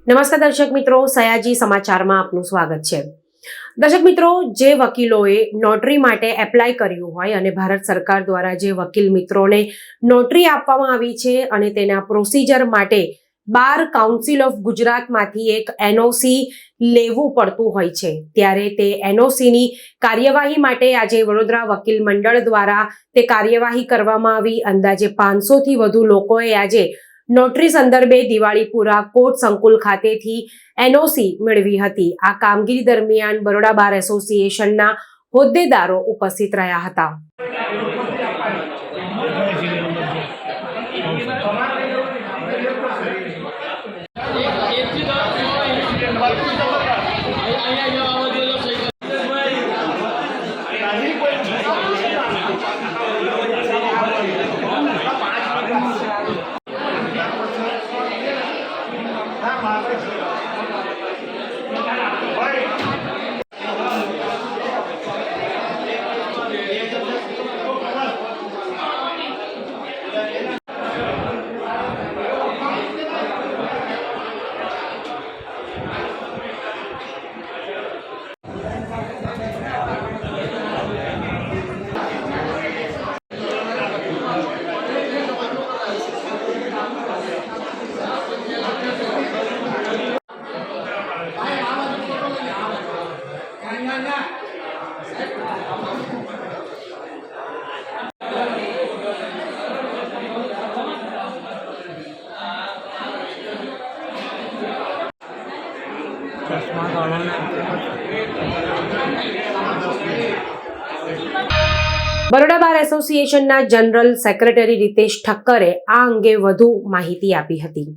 નમસ્કાર દર્શક મિત્રો, સયાજી સમાચારમાં આપનું સ્વાગત છે। દર્શક મિત્રો, જે વકીલોએ નોટરી માટે એપ્લાય કર્યું હોય અને ભારત સરકાર દ્વારા જે વકીલ મિત્રોને નોટરી આપવામાં આવી છે અને તેના પ્રોસિજર માટે બાર કાઉન્સિલ ઓફ ગુજરાતમાંથી એક એનઓસી લેવું પડતું હોય છે, ત્યારે તે એનઓસીની કાર્યવાહી માટે આજે વડોદરા વકીલ મંડળ દ્વારા તે કાર્યવાહી કરવામાં આવી। અંદાજે 500થી વધુ લોકોએ આજે નોટરી સંદર્ભે દિવાળીપુરા કોર્ટ સંકુલ ખાતેથી એનઓસી મેળવી હતી। આ કામગીરી દરમિયાન બરોડા બાર એસોસિએશનના હોદ્દેદારો ઉપસ્થિત રહ્યા હતા। બરોડા બાર એસોસિએશનના જનરલ સેક્રેટરી રીતેશ ઠક્કરે આ અંગે વધુ માહિતી આપી હતી।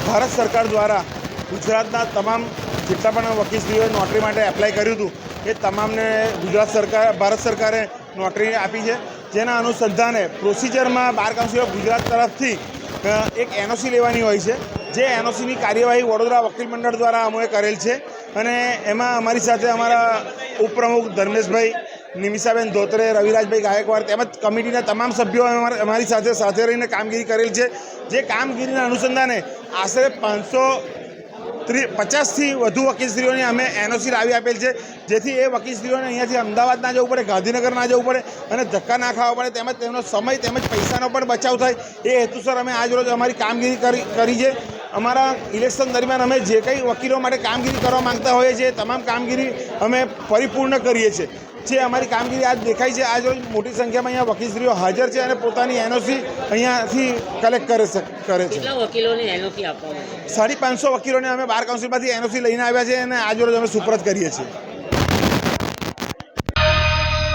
ભારત સરકાર દ્વારા ગુજરાતના તમામ જેટલા પણ વકીલશ્રીઓએ નોટરી માટે એપ્લાય કર્યું હતું એ તમામને ભારત સરકારે નોટરી આપી છે, જેના અનુસંધાને પ્રોસિજરમાં બાર કાઉન્સિલ ઓફ ગુજરાત તરફથી એક એનઓસી લેવાની હોય છે, જે એનઓસીની કાર્યવાહી વડોદરા વકીલ મંડળ દ્વારા અમે કરેલ છે અને એમાં અમારી સાથે અમારા ઉપપ્રમુખ ધર્મેશભાઈ, નિમિષાબેન ધોત્રે, રવિરાજભાઈ ગાયકવાડ તેમજ કમિટીના તમામ સભ્યો અમારી સાથે રહીને કામગીરી કરેલ છે। જે કામગીરીના અનુસંધાને આશરે 550થી વધુ વકીલશ્રીઓને અમે એનઓસી લાવી આપેલ છે, જેથી એ વકીલશ્રીઓને અહીંયાથી અમદાવાદ ના જવું પડે, ગાંધીનગર ના જવું પડે અને ધક્કા ના ખાવા પડે, તેમજ તેમનો સમય તેમજ પૈસાનો પણ બચાવ થાય એ હેતુસર અમે આજરોજ અમારી કામગીરી કરી છે। અમારા ઇલેક્શન દરમિયાન અમે જે કંઈ વકીલો માટે કામગીરી કરવા માંગતા હોઈએ છીએ તમામ કામગીરી અમે પરિપૂર્ણ કરીએ છીએ। જે અમારી કામગીરી આજ દેખાય છે, આજ રોજ મોટી સંખ્યામાં અહીંયા વકીલશ્રીઓ હાજર છે અને પોતાની એનઓસી અહીંયાથી કલેક્ટ કરે છે। કેટલા વકીલોને એનઓસી આપવામાં? 550 વકીલોને અમે બાર કાઉન્સિલમાંથી એનઓસી લઈને આવ્યા છે અને આજ રોજ અમે સુપરત કરીએ છીએ।